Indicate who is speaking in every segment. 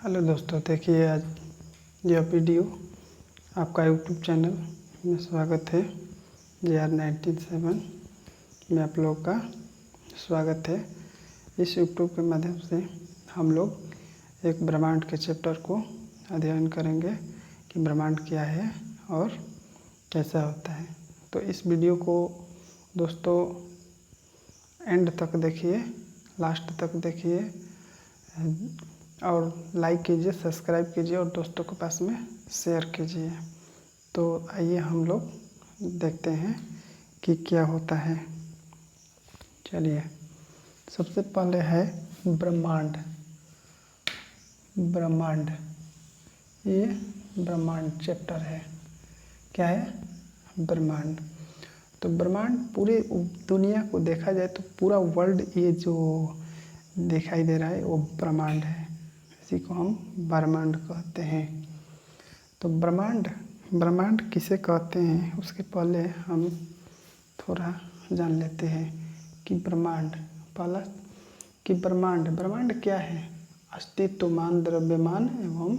Speaker 1: Hello दोस्तों, देखिए आज यह वीडियो आपका यूट्यूब चैनल में स्वागत है। JR97 में आप लोग का स्वागत है। इस यूट्यूब के माध्यम से हम लोग एक ब्रह्मांड के चैप्टर को अध्ययन करेंगे कि ब्रह्मांड क्या है और कैसा होता है। तो इस वीडियो को दोस्तों एंड तक देखिए, लास्ट तक देखिए और लाइक कीजिए, सब्सक्राइब कीजिए और दोस्तों के पास में शेयर कीजिए। तो आइए हम लोग देखते हैं कि क्या होता है। चलिए, सबसे पहले है ब्रह्मांड। ब्रह्मांड, ये ब्रह्मांड चैप्टर है। क्या है? ब्रह्मांड। तो ब्रह्मांड पूरे दुनिया को देखा जाए तो पूरा वर्ल्ड ये जो दिखाई दे रहा है वो ब्रह्मांड है। इसी को हम ब्रह्मांड कहते हैं। तो ब्रह्मांड किसे कहते हैं उसके पहले हम थोड़ा जान लेते हैं कि पहला कि ब्रह्मांड क्या है। अस्तित्वमान, द्रव्यमान एवं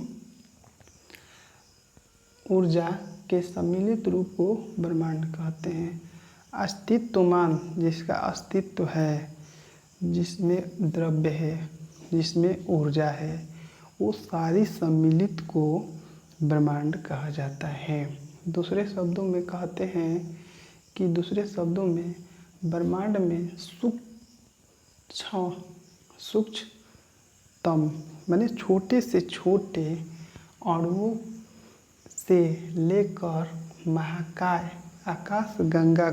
Speaker 1: ऊर्जा के सम्मिलित रूप को ब्रह्मांड कहते हैं। अस्तित्वमान, जिसका अस्तित्व है, जिसमें द्रव्य है, जिसमें ऊर्जा है, वो सारी सम्मिलित को ब्रह्मांड कहा जाता है। दूसरे शब्दों में कहते हैं कि ब्रह्मांड में सूक्ष्मतम माने छोटे से छोटे अणुओं से लेकर महाकाय आकाशगंगा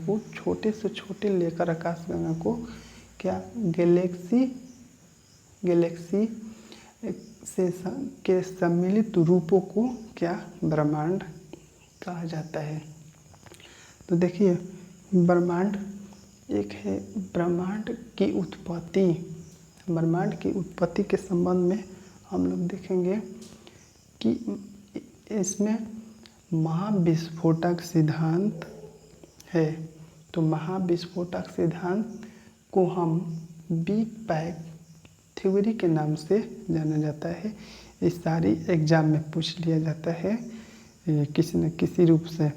Speaker 1: को छोटे से छोटे लेकर आकाशगंगा को क्या गैलेक्सी के सम्मिलित रूपों को क्या ब्रह्मांड कहा जाता है। तो देखिए, ब्रह्मांड एक है। ब्रह्मांड की उत्पत्ति के संबंध में हम लोग देखेंगे कि इसमें महाविस्फोटक सिद्धांत है। तो महाविस्फोटक सिद्धांत को हम बिग बैंग थ्योरी के नाम से जाना जाता है। इस सारी एग्जाम में पूछ लिया जाता है किसी न किसी रूप से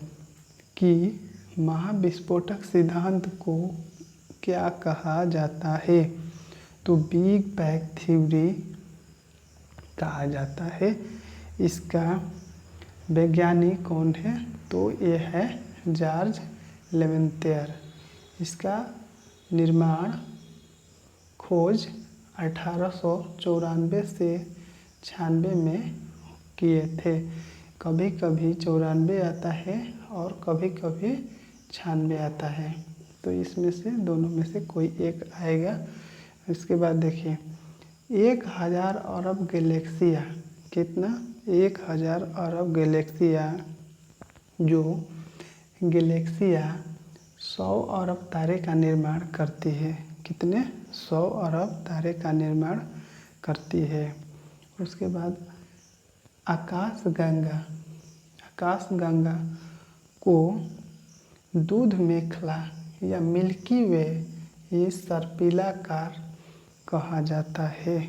Speaker 1: कि महाविस्फोटक सिद्धांत को क्या कहा जाता है। तो बिग बैंग थ्योरी कहा जाता है। इसका वैज्ञानिक कौन है? तो ये है जॉर्ज लेवेंतियर। इसका खोज 1894 से 96 में किए थे। कभी कभी 94 आता है और कभी कभी 96 आता है। तो इसमें से दोनों में से कोई एक आएगा। इसके बाद देखिए, 1000 अरब गैलेक्सियाँ, कितना? 1000 अरब गैलेक्सियाँ, जो गैलेक्सियाँ 100 अरब तारे का निर्माण करती है। कितने? 100 अरब तारे का निर्माण करती है। उसके बाद आकाशगंगा को दूध मेखला या मिल्की वे, ये सर्पिलाकार कहा जाता है।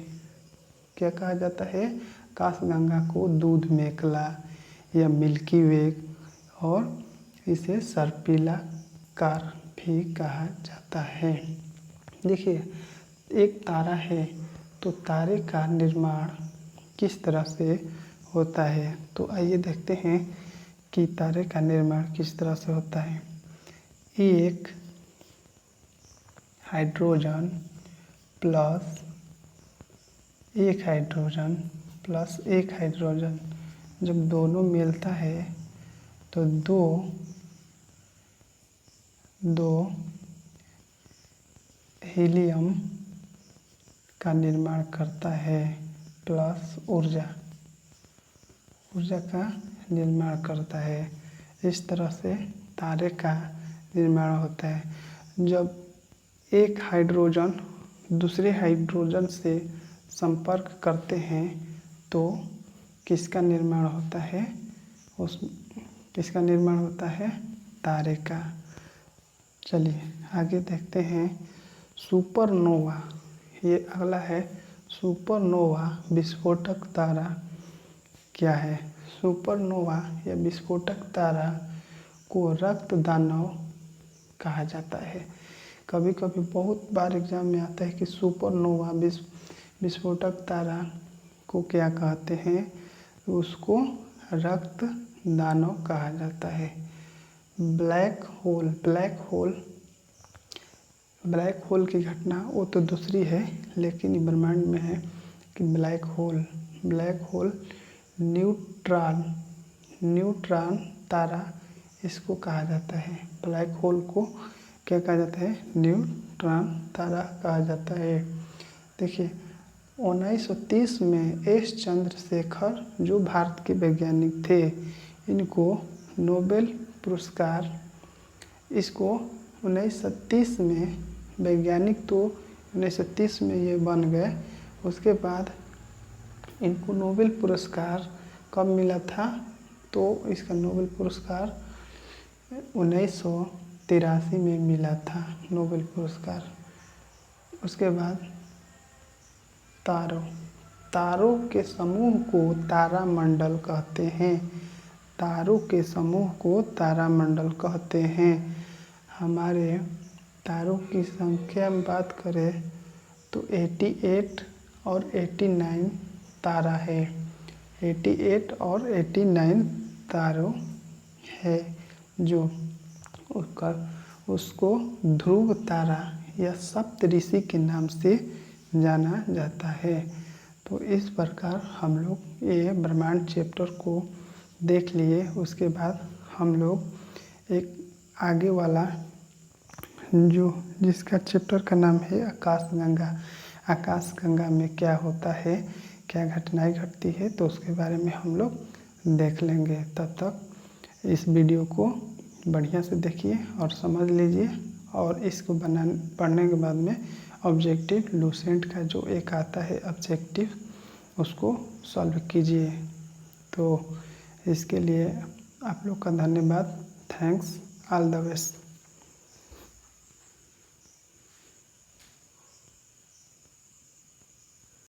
Speaker 1: क्या कहा जाता है? आकाशगंगा को दूध मेखला या मिल्की वे और इसे सर्पिलाकार भी कहा जाता है। देखिए, एक तारा है तो तारे का निर्माण किस तरह से होता है। तो आइए देखते हैं कि तारे का निर्माण किस तरह से होता है। एक हाइड्रोजन प्लस एक हाइड्रोजन जब दोनों मिलता है तो दो हीलियम का निर्माण करता है प्लस ऊर्जा का निर्माण करता है। इस तरह से तारे का निर्माण होता है। जब एक हाइड्रोजन दूसरे हाइड्रोजन से संपर्क करते हैं तो किसका निर्माण होता है? किसका निर्माण होता है? तारे का। चलिए आगे देखते हैं। सुपरनोवा, ये अगला है सुपरनोवा विस्फोटक तारा क्या है? सुपरनोवा या विस्फोटक तारा को रक्त दानव कहा जाता है। कभी कभी बहुत बार एग्जाम में आता है कि सुपरनोवा विस्फोटक तारा को क्या कहते हैं? तो उसको रक्त दानव कहा जाता है। ब्लैक होल की घटना वो तो दूसरी है, लेकिन ब्रह्मांड में है कि ब्लैक होल न्यूट्रॉन तारा इसको कहा जाता है। ब्लैक होल को क्या कहा जाता है? न्यूट्रॉन तारा कहा जाता है। देखिए 1930 में एस चंद्रशेखर जो भारत के वैज्ञानिक थे, इनको नोबेल पुरस्कार, इसको 1930 में वैज्ञानिक तो 1930 में ये बन गए, उसके बाद इनको नोबेल पुरस्कार कब मिला था? तो इसका नोबेल पुरस्कार 1983 में मिला था नोबेल पुरस्कार। उसके बाद तारों के समूह को तारामंडल कहते हैं। तारों के समूह को तारामंडल कहते हैं। हमारे तारों की संख्या में बात करें तो 88 और 89 तारा है। 88 और 89 तारों है जो उसको ध्रुव तारा या सप्तऋषि के नाम से जाना जाता है। तो इस प्रकार हम लोग ये ब्रह्मांड चैप्टर को देख लिए। उसके बाद हम लोग एक आगे वाला जिसका चैप्टर का नाम है आकाशगंगा में क्या होता है, क्या घटनाएं घटती है, तो उसके बारे में हम लोग देख लेंगे। तब तक इस वीडियो को बढ़िया से देखिए और समझ लीजिए, और इसको पढ़ने के बाद में ऑब्जेक्टिव लूसेंट का जो एक आता है ऑब्जेक्टिव, उसको सॉल्व कीजिए। तो इसके लिए आप लोग का धन्यवाद। Thanks, all the best.